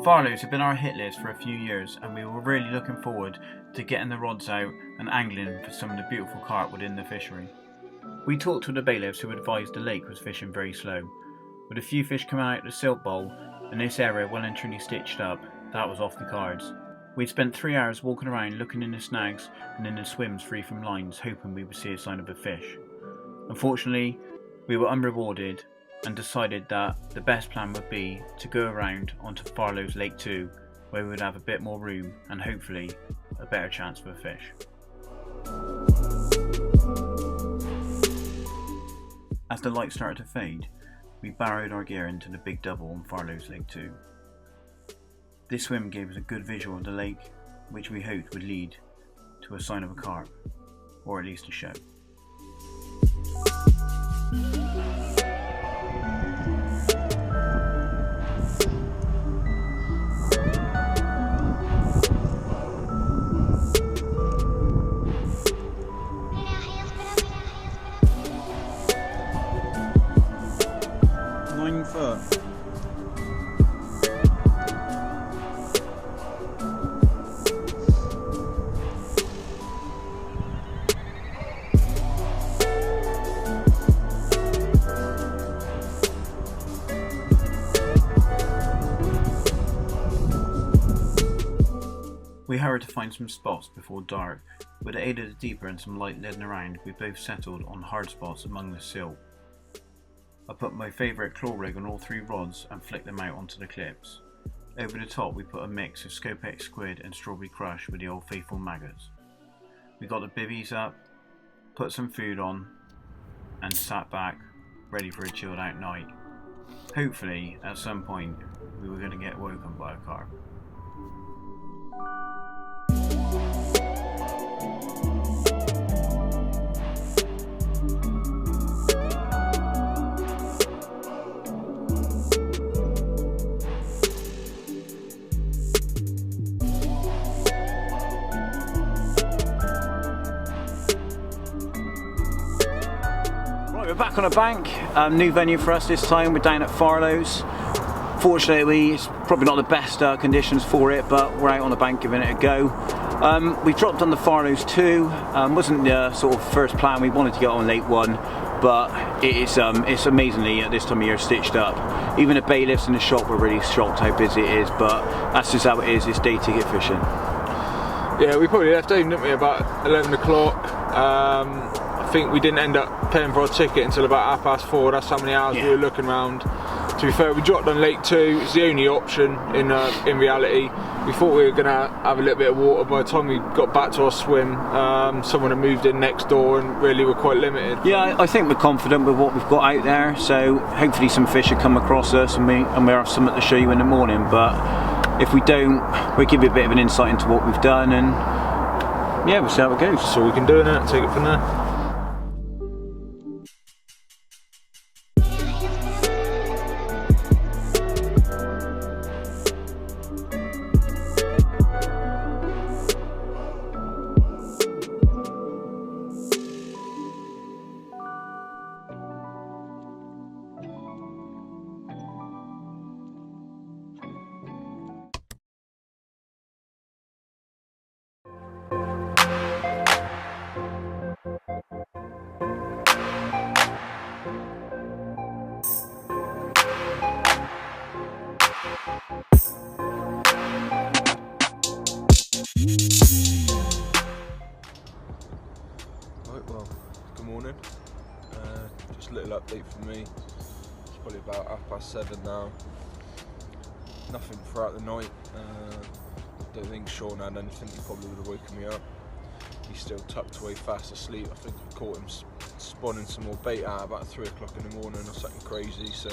Farlows have been our hit list for a few years, and we were really looking forward to getting the rods out and angling for some of the beautiful carp within the fishery. We talked to the bailiffs who advised the lake was fishing very slow. With a few fish coming out of the silt bowl and this area well and truly stitched up, that was off the cards. We'd spent 3 hours walking around looking in the snags and in the swims free from lines, hoping we would see a sign of a fish. Unfortunately, we were unrewarded and decided that the best plan would be to go around onto Farlows Lake 2, where we would have a bit more room and hopefully a better chance for a fish. As the light started to fade, we barrowed our gear into the big double on Farlows Lake 2. This swim gave us a good visual of the lake, which we hoped would lead to a sign of a carp, or at least a show. We hurried to find some spots before dark. With the aid of the deeper and some light leading around, we both settled on hard spots among the silt. I put my favourite claw rig on all 3 rods and flicked them out onto the clips. Over the top we put a mix of Scopex squid and strawberry crush with the old faithful maggots. We got the bivvies up, put some food on and sat back ready for a chilled out night. Hopefully at some point we were going to get woken by a carp. We're back on a bank, new venue for us this time. We're down at Farlows. Fortunately, it's probably not the best conditions for it, but we're out on the bank giving it a go. We dropped on the Farlows 2. Wasn't the sort of first plan. We wanted to get on Lake 1, but it's amazingly at this time of year stitched up. Even the bailiffs in the shop were really shocked how busy it is, but that's just how it is. It's day ticket fishing. Yeah, we probably left home, didn't we, about 11 o'clock. I think we didn't end up paying for our ticket until about 4:30. That's how many hours we were looking around. To be fair, we dropped on Lake 2. It's the only option in reality. We thought we were going to have a little bit of water. By the time we got back to our swim, someone had moved in next door and really were quite limited. Yeah, I think we're confident with what we've got out there, so hopefully some fish will come across us and we'll have something to show you in the morning. But if we don't, we'll give you a bit of an insight into what we've done, and yeah, we'll see how it goes. So we can do it, take it from there. update for me. It's probably about 7:30 now. Nothing throughout the night. Don't think Sean had anything. He probably would have woken me up. He's still tucked away fast asleep. I think we caught him spawning some more bait out about 3 o'clock in the morning or something crazy. So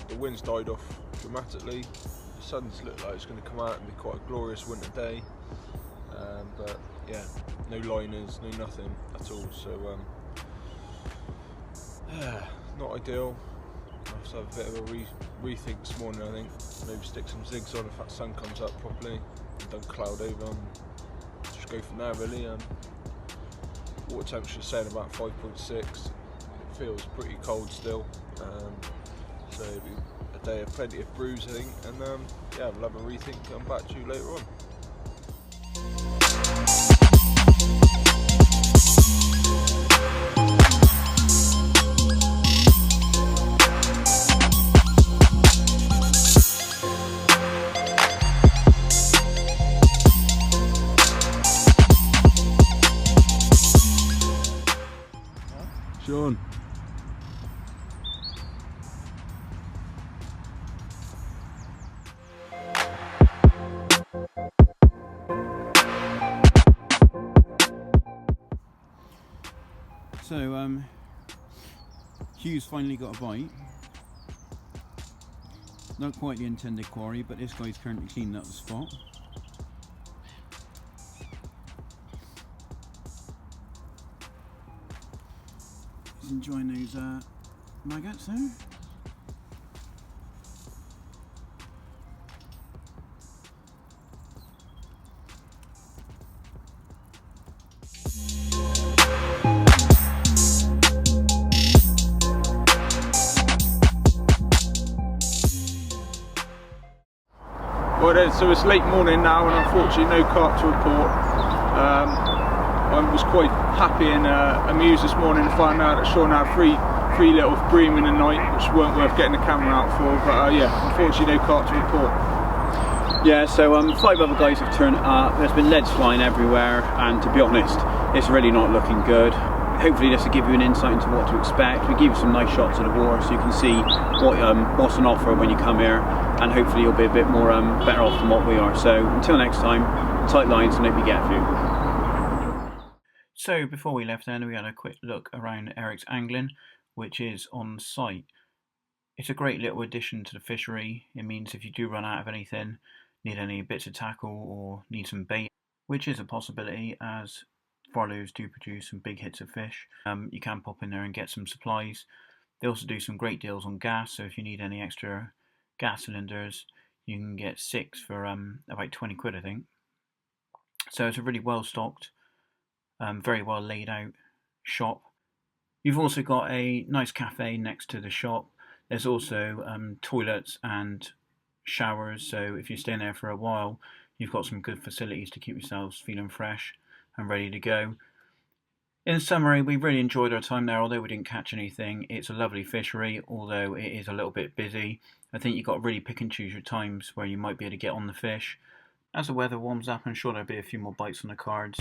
the wind's died off dramatically. The sun's looked like it's going to come out and be quite a glorious winter day. But yeah, no liners, no nothing at all. So not ideal. I'll have to have a bit of a rethink this morning, I think. Maybe stick some zigs on if that sun comes up properly and don't cloud over, and just go from there really. Water temperature saying about 5.6. It feels pretty cold still, so it'll be a day of plenty of brews I think, and yeah, we'll have a rethink and come back to you later on. Sean. So Hugh's finally got a bite. Not quite the intended quarry, but this guy's currently cleaning up the spot. He's enjoying those maggots there. Well then, so it's late morning now and unfortunately no carp to report. I was quite happy and amused this morning to find out that Sean had three little bream in the night, which weren't worth getting the camera out for, but yeah, unfortunately no carp to report. Yeah, so 5 other guys have turned up. There's been leads flying everywhere, and to be honest, it's really not looking good. Hopefully this will give you an insight into what to expect. We give you some nice shots of the water so you can see what's on offer when you come here, and hopefully you'll be a bit more better off than what we are. So until next time, tight lines and hope you get a few. So before we left then, we had a quick look around Eric's Angling, which is on site. It's a great little addition to the fishery. It means if you do run out of anything, need any bits of tackle or need some bait, which is a possibility as Farlows do produce some big hits of fish, you can pop in there and get some supplies. They also do some great deals on gas, so if you need any extra gas cylinders, you can get 6 for about 20 quid I think. So it's a really well stocked, very well laid out shop. You've also got a nice cafe next to the shop. There's also toilets and showers, so if you're staying there for a while, you've got some good facilities to keep yourselves feeling fresh and ready to go. In summary, we really enjoyed our time there, although we didn't catch anything. It's a lovely fishery, although it is a little bit busy. I think you've got to really pick and choose your times where you might be able to get on the fish. As the weather warms up, I'm sure there'll be a few more bites on the cards.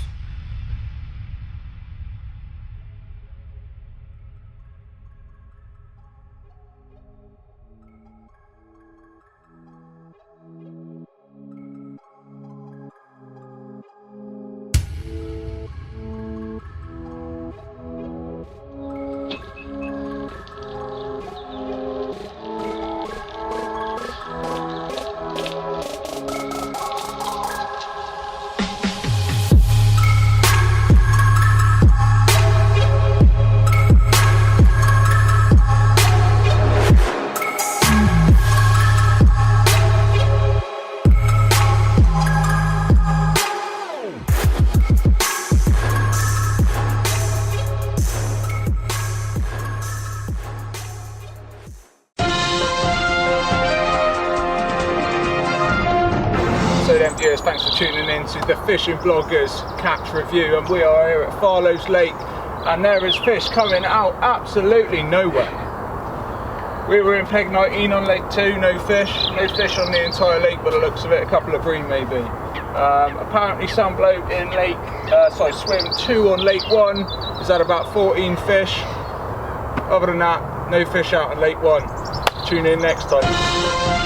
So then viewers, thanks for tuning in to the Fishing Bloggers Catch Review, and we are here at Farlows Lake and there is fish coming out absolutely nowhere. We were in Peg 19 on Lake 2, no fish on the entire lake by the looks of it, a couple of bream maybe. Apparently some bloke in swim 2 on Lake 1 has had about 14 fish. Other than that, no fish out on Lake 1. Tune in next time.